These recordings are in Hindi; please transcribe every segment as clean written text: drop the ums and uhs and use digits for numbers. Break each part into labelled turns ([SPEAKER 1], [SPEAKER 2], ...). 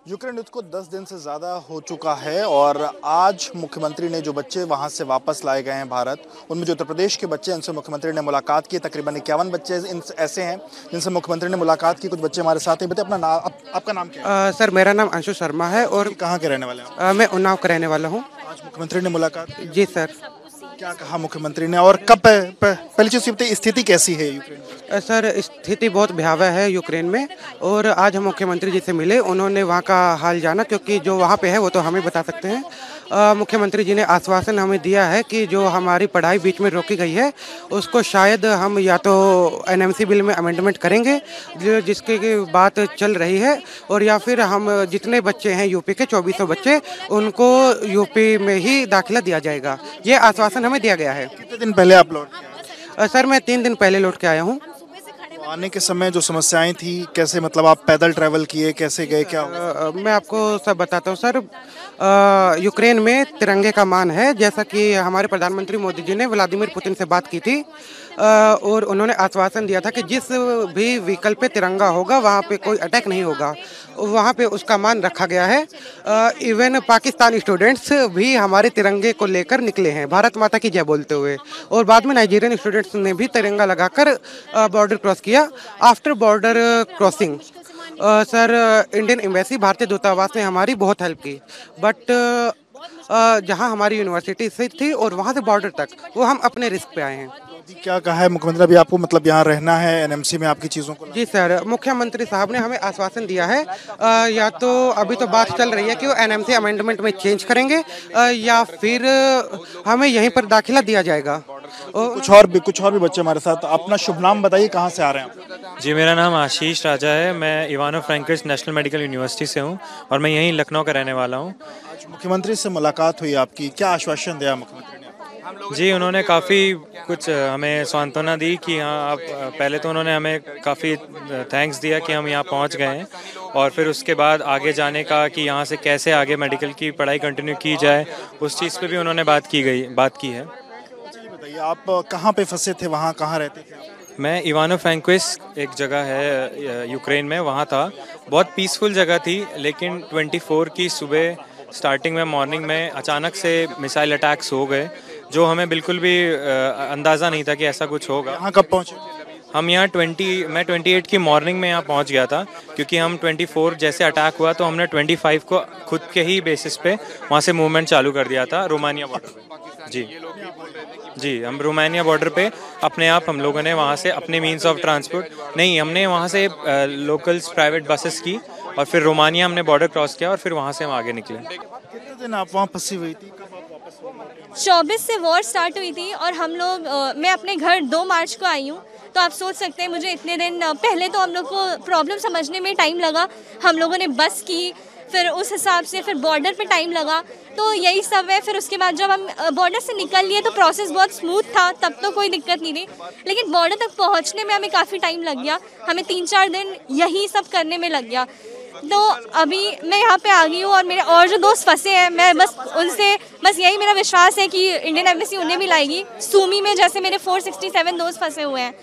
[SPEAKER 1] यूक्रेन युद्ध को 10 दिन से ज़्यादा हो चुका है और आज मुख्यमंत्री ने जो बच्चे वहां से वापस लाए गए हैं भारत, उनमें जो उत्तर प्रदेश के बच्चे हैं उनसे मुख्यमंत्री ने मुलाकात की। तकरीबन 51 बच्चे ऐसे हैं जिनसे मुख्यमंत्री ने मुलाकात की। कुछ बच्चे हमारे साथ हैं। बताइए अपना नाम, आपका नाम क्या है?
[SPEAKER 2] सर मेरा नाम अंशु शर्मा है और
[SPEAKER 1] कहाँ के रहने वाले हैं?
[SPEAKER 2] मैं उन्नाव का रहने वाला हूँ।
[SPEAKER 1] आज मुख्यमंत्री ने मुलाकात की?
[SPEAKER 2] जी सर।
[SPEAKER 1] क्या कहा मुख्यमंत्री ने और कब? पहली चीज स्थिति कैसी है यूक्रेन में?
[SPEAKER 2] सर स्थिति बहुत भयावह है यूक्रेन में और आज हम मुख्यमंत्री जी से मिले, उन्होंने वहाँ का हाल जाना, क्योंकि जो वहाँ पे है वो तो हमें बता सकते हैं। मुख्यमंत्री जी ने आश्वासन हमें दिया है कि जो हमारी पढ़ाई बीच में रोकी गई है उसको शायद हम या तो एनएमसी बिल में अमेंडमेंट करेंगे जिसकी बात चल रही है, और या फिर हम जितने बच्चे हैं यूपी के 2400 बच्चे उनको यूपी में ही दाखिला दिया जाएगा। ये आश्वासन हमें दिया गया है।
[SPEAKER 1] कितने दिन पहले आप लौट के आए?
[SPEAKER 2] सर मैं 3 दिन पहले लौट के आया हूँ।
[SPEAKER 1] तो आने के समय जो समस्याएं थी, कैसे मतलब आप पैदल ट्रैवल किए, कैसे गए, क्या हुआ?
[SPEAKER 2] मैं आपको सब बताता हूँ सर। यूक्रेन में तिरंगे का मान है, जैसा कि हमारे प्रधानमंत्री मोदी जी ने व्लादिमीर पुतिन से बात की थी और उन्होंने आश्वासन दिया था कि जिस भी व्हीकल पे तिरंगा होगा वहाँ पे कोई अटैक नहीं होगा, वहाँ पे उसका मान रखा गया है। इवन पाकिस्तानी स्टूडेंट्स भी हमारे तिरंगे को लेकर निकले हैं भारत माता की जय बोलते हुए, और बाद में नाइजीरियन स्टूडेंट्स ने भी तिरंगा लगाकर बॉर्डर क्रॉस किया। After border crossing sir Indian embassy, भारतीय दूतावास ने हमारी बहुत हेल्प की, बट जहां हमारी यूनिवर्सिटी से थी और वहां से बॉर्डर तक वो हम अपने रिस्क पे आए हैं।
[SPEAKER 1] क्या कहा है मुख्यमंत्री? अभी आपको मतलब यहाँ रहना है एनएमसी में, आपकी चीज़ों को?
[SPEAKER 2] जी सर, मुख्यमंत्री साहब ने हमें आश्वासन दिया है या तो अभी तो बात चल रही है कि वो एनएमसी अमेंडमेंट में चेंज करेंगे या फिर हमें यहीं पर दाखिला दिया जाएगा।
[SPEAKER 1] कुछ और भी बच्चे हमारे साथ। अपना शुभ नाम बताइए, कहाँ से आ रहे हैं आप?
[SPEAKER 3] जी, मेरा नाम आशीष राजा है। मैं इवानो फ्रैंकिस नेशनल मेडिकल यूनिवर्सिटी से हूँ और मैं यहीं लखनऊ का रहने वाला हूँ।
[SPEAKER 1] आज मुख्यमंत्री से मुलाकात हुई आपकी, क्या आश्वासन दिया मुख्यमंत्री ने?
[SPEAKER 3] जी, उन्होंने काफ़ी कुछ हमें सांत्वना दी कि हाँ आप, पहले तो उन्होंने हमें काफ़ी थैंक्स दिया कि हम यहाँ पहुँच गए हैं, और फिर उसके बाद आगे जाने का कि यहाँ से कैसे आगे मेडिकल की पढ़ाई कंटिन्यू की जाए, उस चीज़ पे भी उन्होंने बात की है।
[SPEAKER 1] बताइए आप कहाँ पे फंसे थे, वहाँ कहाँ रहते थे?
[SPEAKER 3] मैं इवानो फ्रैंकिस एक जगह है यूक्रेन में, वहाँ था। बहुत पीसफुल जगह थी, लेकिन 24 की सुबह स्टार्टिंग में मॉर्निंग में अचानक से मिसाइल अटैक्स हो गए, जो हमें बिल्कुल भी अंदाज़ा नहीं था कि ऐसा कुछ होगा।
[SPEAKER 1] यहाँ कब पहुँचे?
[SPEAKER 3] हम यहाँ मैं 28 की मॉर्निंग में यहाँ पहुँच गया था, क्योंकि हम 24 जैसे अटैक हुआ तो हमने 25 को खुद के ही बेसिस पे वहाँ से मूवमेंट चालू कर दिया था रोमानिया बॉर्डर पे। जी, हम रोमानिया बॉर्डर पे अपने आप हम लोगों ने वहाँ से अपने मीन्स ऑफ ट्रांसपोर्ट नहीं, हमने वहाँ से लोकल्स प्राइवेट बसेस की और फिर रोमानिया हमने बॉर्डर क्रॉस किया और फिर वहाँ से हम आगे निकले।
[SPEAKER 1] कितने दिन आप वहाँ फंसी हुई थी? कब आप वापस हुई?
[SPEAKER 4] 24 से वॉर स्टार्ट हुई थी और हम लोग मैं अपने घर 2 मार्च को आई हूँ। तो आप सोच सकते हैं मुझे इतने दिन पहले तो हम लोग को प्रॉब्लम समझने में टाइम लगा। हम लोगों ने बस की, फिर उस हिसाब से फिर बॉर्डर पे टाइम लगा, तो यही सब है। फिर उसके बाद जब हम बॉर्डर से निकल लिए तो प्रोसेस बहुत स्मूथ था, तब तो कोई दिक्कत नहीं थी, लेकिन बॉर्डर तक पहुंचने में हमें काफ़ी टाइम लग गया। हमें 3-4 दिन यही सब करने में लग गया। तो अभी मैं यहाँ पे आ गई हूँ और मेरे और जो दोस्त फंसे हैं, मैं बस उनसे यही मेरा विश्वास है कि इंडियन एम्बेसी उन्हें भी लाएगी। सूमी में जैसे मेरे 467 दोस्त फंसे हुए हैं।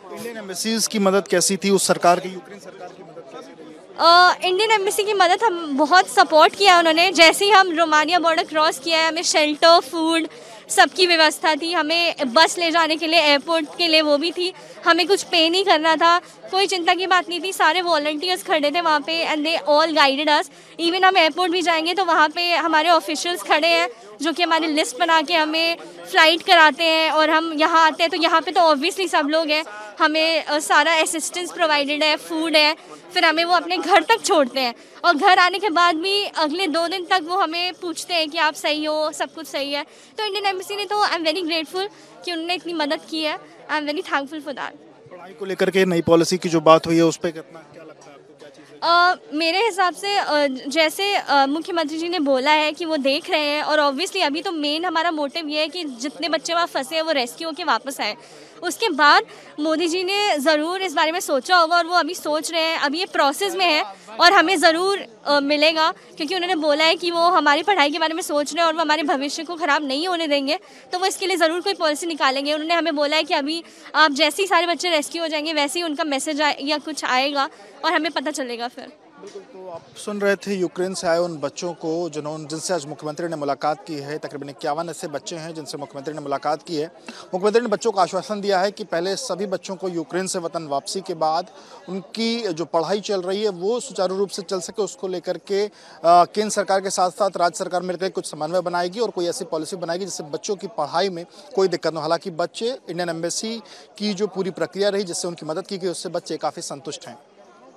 [SPEAKER 1] इंडियन एम्बेसीज की मदद कैसी थी? उस सरकार की, यूक्रेन सरकार की मदद कैसी रही?
[SPEAKER 4] इंडियन एम्बेसी की मदद हम बहुत सपोर्ट किया उन्होंने। जैसे ही हम रोमानिया बॉर्डर क्रॉस किया है, हमें शेल्टर, फूड सबकी व्यवस्था थी। हमें बस ले जाने के लिए एयरपोर्ट के लिए वो भी थी। हमें कुछ पे नहीं करना था, कोई चिंता की बात नहीं थी। सारे वॉलंटियर्स खड़े थे वहाँ पे and they all guided us. Even हम एयरपोर्ट भी जाएंगे तो वहाँ पे हमारे ऑफिशियल्स खड़े हैं जो कि हमारी लिस्ट बना के हमें फ़्लाइट कराते हैं, और हम यहाँ आते हैं तो यहाँ पे तो ऑब्वियसली सब लोग हैं। हमें सारा असिस्टेंस प्रोवाइडेड है, फूड है, फिर हमें वो अपने घर तक छोड़ते हैं, और घर आने के बाद भी अगले 2 दिन तक वो हमें पूछते हैं कि आप सही हो, सब कुछ सही है। तो इंडियन एम्बेसी ने तो आई एम वेरी ग्रेटफुल कि उन्होंने इतनी मदद की है। I am very thankful for that.
[SPEAKER 1] पढ़ाई को लेकर के नई पॉलिसी की जो बात हुई है उस पर क्या लगता है आपको, क्या चीज़?
[SPEAKER 4] मेरे हिसाब से जैसे मुख्यमंत्री जी ने बोला है कि वो देख रहे हैं, और ऑब्वियसली अभी तो मेन हमारा मोटिव ये है कि जितने बच्चे वहाँ फंसे हैं वो रेस्क्यू होकर वापस आए। उसके बाद मोदी जी ने ज़रूर इस बारे में सोचा होगा और वो अभी सोच रहे हैं। अभी ये प्रोसेस में है और हमें ज़रूर मिलेगा, क्योंकि उन्होंने बोला है कि वो हमारी पढ़ाई के बारे में सोच रहे हैं और वो हमारे भविष्य को ख़राब नहीं होने देंगे। तो वो इसके लिए ज़रूर कोई पॉलिसी निकालेंगे। उन्होंने हमें बोला है कि अभी आप जैसे ही सारे बच्चे रेस्क्यू हो जाएंगे वैसे ही उनका मैसेज या कुछ आएगा और हमें पता चलेगा फिर।
[SPEAKER 1] तो आप सुन रहे थे यूक्रेन से आए उन बच्चों को जिनसे आज मुख्यमंत्री ने मुलाकात की है। तकरीबन 51 ऐसे बच्चे हैं जिनसे मुख्यमंत्री ने मुलाकात की है। मुख्यमंत्री ने बच्चों को आश्वासन दिया है कि पहले सभी बच्चों को यूक्रेन से वतन वापसी के बाद उनकी जो पढ़ाई चल रही है वो सुचारू रूप से चल सके, उसको लेकर के केंद्र सरकार के साथ साथ राज्य सरकार मिलकर कुछ समन्वय बनाएगी और कोई ऐसी पॉलिसी बनाएगी जिससे बच्चों की पढ़ाई में कोई दिक्कत न हो। हालांकि बच्चे इंडियन एम्बेसी की जो पूरी प्रक्रिया रही जिससे उनकी मदद की गई उससे बच्चे काफ़ी संतुष्ट हैं।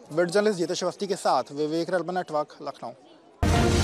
[SPEAKER 1] वीडियो जर्नलिस्ट जीतेश अवस्थी के साथ विवेक रल नेटवर्क, लखनऊ।